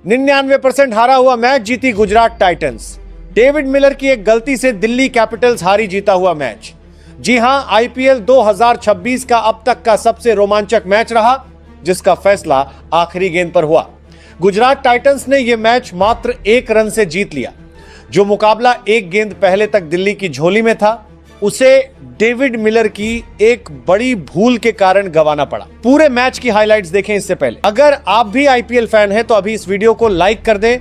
99% हारा हुआ मैच जीती गुजरात टाइटंस। डेविड मिलर की एक गलती से दिल्ली कैपिटल्स हारी जीता हुआ मैच। जी हां, आईपीएल 2026 का अब तक का सबसे रोमांचक मैच रहा, जिसका फैसला आखिरी गेंद पर हुआ। गुजरात टाइटंस ने यह मैच मात्र 1 रन से जीत लिया। जो मुकाबला 1 गेंद पहले तक दिल्ली की झोली में था, उसे डेविड मिलर की एक बड़ी भूल के कारण गंवाना पड़ा। पूरे मैच की हाइलाइट्स देखें इससे पहले। अगर आप भी आईपीएल फैन हैं तो अभी इस वीडियो को लाइक कर दें।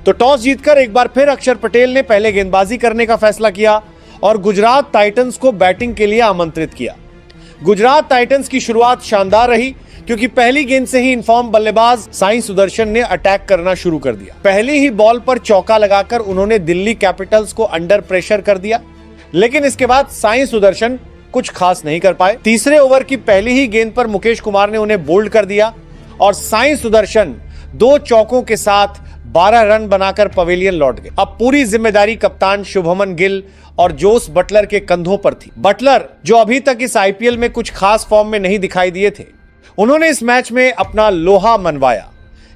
तो टॉस जीतकर एक बार फिर अक्षर पटेल ने पहले गेंदबाजी करने का फैसला किया और गुजरात टाइटंस को बैटिंग के लिए आमंत्रित किया। गुजरात टाइटंस की शुरुआत शानदार रही, क्योंकि पहली गेंद से ही इनफॉर्म बल्लेबाज साई सुदर्शन ने अटैक करना शुरू कर दिया। पहली ही बॉल पर चौका लगाकर उन्होंने दिल्ली कैपिटल्स को अंडर प्रेशर कर दिया, लेकिन इसके बाद साई सुदर्शन कुछ खास नहीं कर पाए। तीसरे ओवर की पहली ही गेंद पर मुकेश कुमार ने उन्हें बोल्ड कर दिया और साई सुदर्शन 2 चौकों के साथ 12 रन बनाकर पवेलियन लौट गए। अब पूरी जिम्मेदारी कप्तान शुभमन गिल और जोस बटलर के कंधों पर थी। बटलर, जो अभी तक इस आईपीएल में कुछ खास फॉर्म में नहीं दिखाई दिए थे, उन्होंने इस मैच में अपना लोहा मनवाया।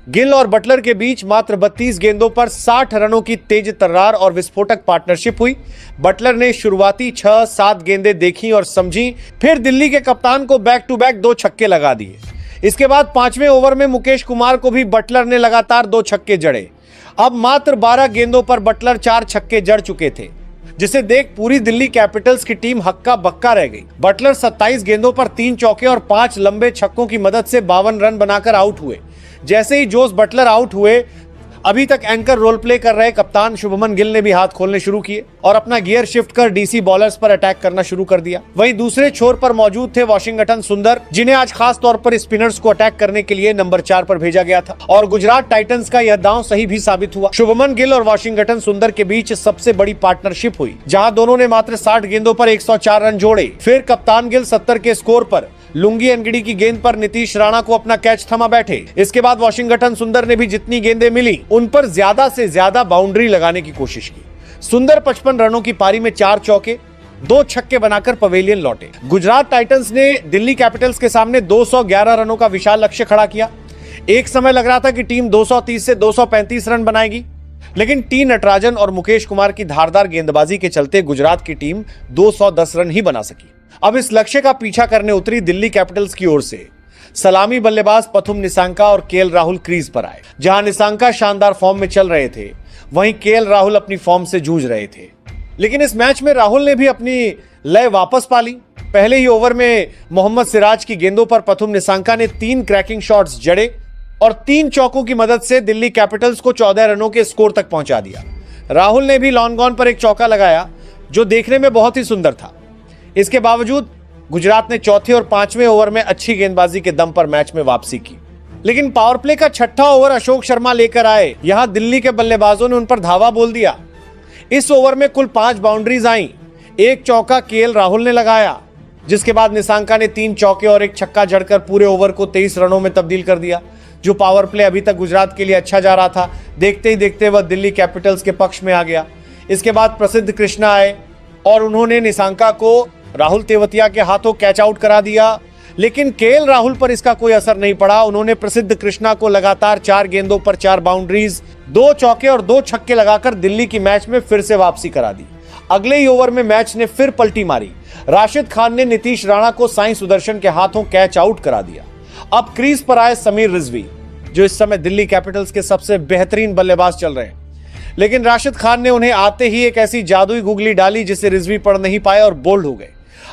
गिल और बटलर के बीच मात्र 32 गेंदों पर 60 रनों की तेज तर्रार और विस्फोटक पार्टनरशिप हुई। बटलर ने शुरुआती 6-7 गेंदें देखी और समझी, फिर दिल्ली के कप्तान को बैक टू बैक 2 छक्के लगा दिए। इसके बाद 5वें ओवर में मुकेश कुमार को भी बटलर ने लगातार 2 छक्के जड़े। अब मात्र 12 गेंदों पर बटलर 4 छक्के जड़ चुके थे, जिसे देख पूरी दिल्ली कैपिटल्स की टीम हक्का बक्का रह गई। बटलर 27 गेंदों पर 3 चौके और 5 लंबे छक्कों की मदद से 52 रन बनाकर आउट हुए। जैसे ही जोस बटलर आउट हुए, अभी तक एंकर रोल प्ले कर रहे कप्तान शुभमन गिल ने भी हाथ खोलने शुरू किए और अपना गियर शिफ्ट कर डीसी बॉलर्स पर अटैक करना शुरू कर दिया। वहीं दूसरे छोर पर मौजूद थे वाशिंगटन सुंदर, जिन्हें आज खास तौर पर स्पिनर्स को अटैक करने के लिए नंबर 4 पर भेजा गया था और गुजरात टाइटंस का यह दांव सही भी साबित हुआ। शुभमन गिल और वाशिंगटन सुंदर के बीच सबसे बड़ी पार्टनरशिप हुई, जहां दोनों ने मात्र 60 गेंदों पर 104 रन जोड़े। फिर कप्तान गिल 70 के स्कोर पर लुंगी एनगिडी की गेंद पर नीतीश राणा को अपना कैच थमा बैठे। इसके बाद वाशिंगटन सुंदर ने भी जितनी गेंदें मिली, उन पर ज्यादा से ज्यादा बाउंड्री लगाने की कोशिश की। सुंदर 55 रनों की पारी में 4 चौके 2 छक्के बनाकर पवेलियन लौटे। गुजरात टाइटंस ने दिल्ली कैपिटल्स के सामने 211 रनों का विशाल लक्ष्य खड़ा किया। एक समय लग रहा था कि टीम 230 से 235 रन बनाएगी, लेकिन टी नटराजन और मुकेश कुमार की धारदार गेंदबाजी के चलते गुजरात की टीम 210 रन ही बना सकी। अब इस लक्ष्य का पीछा करने उतरी दिल्ली कैपिटल्स की ओर से सलामी बल्लेबाज पथुम निसांका और केएल राहुल क्रीज पर आए। जहां निसांका शानदार फॉर्म में चल रहे थे, वहीं केएल राहुल अपनी फॉर्म से जूझ रहे थे। लेकिन इस मैच में राहुल ने भी अपनी लय वापस पा ली। पहले ही ओवर में मोहम्मद सिराज की गेंदों पर पथुम निसांका ने 3 क्रैकिंग शॉट्स जड़े और 3 चौकों की मदद से दिल्ली कैपिटल्स को 14 रनों के स्कोर तक पहुंचा दिया। राहुल ने भी लॉन्ग ऑन पर एक चौका लगाया, जो देखने में बहुत ही सुंदर था। इसके बावजूद गुजरात ने चौथे और 5वें ओवर में अच्छी गेंदबाजी के दम पर मैच में वापसी की। लेकिन पावर प्ले का 6ठा ओवर अशोक शर्मा लेकर आए। यहां दिल्ली के बल्लेबाजों ने उन पर धावा बोल दिया। इस ओवर में कुल 5 बाउंड्रीज आईं। 1 चौका केएल राहुल ने लगाया, जिसके बाद निसांका ने 3 चौके और 1 छक्का जड़कर पूरे ओवर को 23 रनों में तब्दील कर दिया। जो पावर प्ले अभी तक गुजरात के लिए अच्छा जा रहा था, देखते ही देखते वह दिल्ली कैपिटल्स के पक्ष में आ गया। इसके बाद प्रसिद्ध कृष्णा आए और उन्होंने निसांका को राहुल तेवतिया के हाथों कैच आउट करा दिया, लेकिन केएल राहुल पर इसका कोई असर नहीं पड़ा। उन्होंने प्रसिद्ध कृष्णा को लगातार 4 गेंदों पर 4 बाउंड्रीज, 2 चौके और 2 छक्के लगाकर दिल्ली की मैच में फिर से वापसी करा दी। अगले ही ओवर में मैच ने फिर पलटी मारी। राशिद खान ने नीतीश राणा को साई सुदर्शन के हाथों कैच आउट करा दिया। अब क्रीज पर आए समीर रिजवी, जो इस समय दिल्ली कैपिटल्स के सबसे बेहतरीन बल्लेबाज चल रहे हैं। लेकिन राशिद खान ने उन्हें आते ही एक ऐसी जादुई गुगली डाली जिसे रिजवी पढ़ नहीं पाए और बोल्ड हो गए।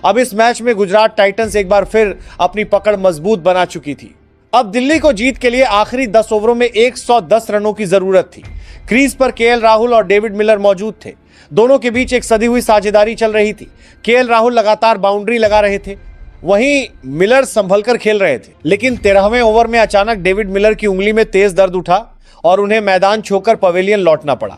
अब इस मैच में गुजरात टाइटंस एक बार फिर अपनी पकड़ मजबूत बना चुकी थी। अब दिल्ली को जीत के लिए आखिरी 10 ओवरों में 110 रनों की जरूरत थी। क्रीज पर केएल राहुल और डेविड मिलर मौजूद थे। दोनों के बीच एक सदी हुई साझेदारी चल रही थी। केएल राहुल लगातार बाउंड्री लगा रहे थे, वहीं मिलर संभलकर खेल रहे थे। लेकिन 13वें ओवर में अचानक डेविड मिलर की उंगली में तेज दर्द उठा और उन्हें मैदान छोड़कर पवेलियन लौटना पड़ा।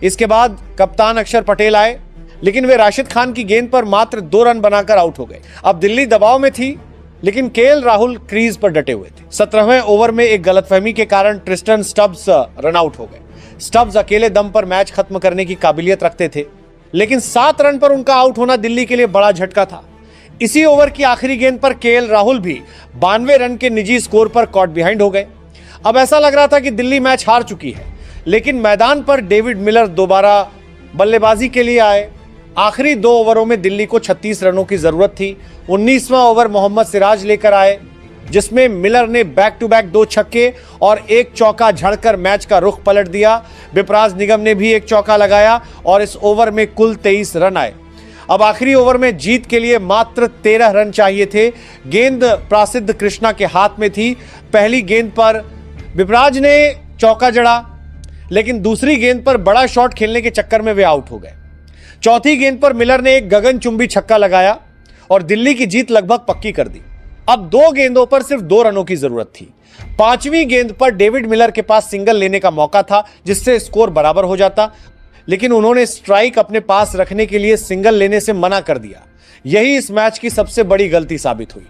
इसके बाद कप्तान अक्षर पटेल आए, लेकिन वे राशिद खान की गेंद पर मात्र 2 रन बनाकर आउट हो गए। अब दिल्ली दबाव में थी, लेकिन केएल राहुल क्रीज पर डटे हुए थे। 17वें ओवर में एक गलतफहमी के कारण ट्रिस्टन स्टब्स रन आउट हो गए। स्टब्स अकेले दम पर मैच खत्म करने की काबिलियत रखते थे, लेकिन 7 रन पर उनका आउट होना दिल्ली के लिए बड़ा झटका था। इसी ओवर की आखिरी गेंद पर केएल राहुल भी 92 रन के निजी स्कोर पर कॉट बिहाइंड हो गए। अब ऐसा लग रहा था कि दिल्ली मैच हार चुकी है, लेकिन मैदान पर डेविड मिलर दोबारा बल्लेबाजी के लिए आए। आखिरी 2 ओवरों में दिल्ली को 36 रनों की जरूरत थी। 19वां ओवर मोहम्मद सिराज लेकर आए, जिसमें मिलर ने बैक टू बैक 2 छक्के और 1 चौका झड़कर मैच का रुख पलट दिया। विपराज निगम ने भी 1 चौका लगाया और इस ओवर में कुल 23 रन आए। अब आखिरी ओवर में जीत के लिए मात्र 13 रन चाहिए थे। गेंद प्रसिद्ध कृष्णा के हाथ में थी। पहली गेंद पर विपराज ने चौका जड़ा, लेकिन दूसरी गेंद पर बड़ा शॉट खेलने के चक्कर में वे आउट हो गए। चौथी गेंद पर मिलर ने एक गगनचुंबी छक्का लगाया और दिल्ली की जीत लगभग पक्की कर दी। अब 2 गेंदों पर सिर्फ 2 रनों की जरूरत थी। 5वीं गेंद पर डेविड मिलर के पास सिंगल लेने का मौका था, जिससे स्कोर बराबर हो जाता, लेकिन उन्होंने स्ट्राइक अपने पास रखने के लिए सिंगल लेने से मना कर दिया। यही इस मैच की सबसे बड़ी गलती साबित हुई।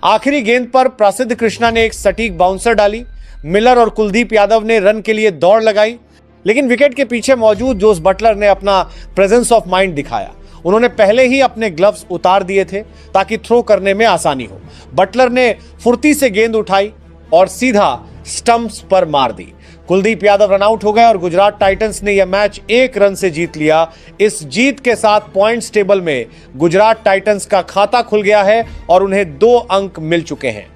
आखिरी गेंद पर प्रसिद्ध कृष्णा ने एक सटीक बाउंसर डाली। मिलर और कुलदीप यादव ने रन के लिए दौड़ लगाई, लेकिन विकेट के पीछे मौजूद जोस बटलर ने अपना प्रेजेंस ऑफ माइंड दिखाया। उन्होंने पहले ही अपने ग्लव्स उतार दिए थे ताकि थ्रो करने में आसानी हो। बटलर ने फुर्ती से गेंद उठाई और सीधा स्टंप्स पर मार दी। कुलदीप यादव रन आउट हो गए और गुजरात टाइटंस ने यह मैच 1 रन से जीत लिया। इस जीत के साथ पॉइंट्स टेबल में गुजरात टाइटंस का खाता खुल गया है और उन्हें 2 अंक मिल चुके हैं।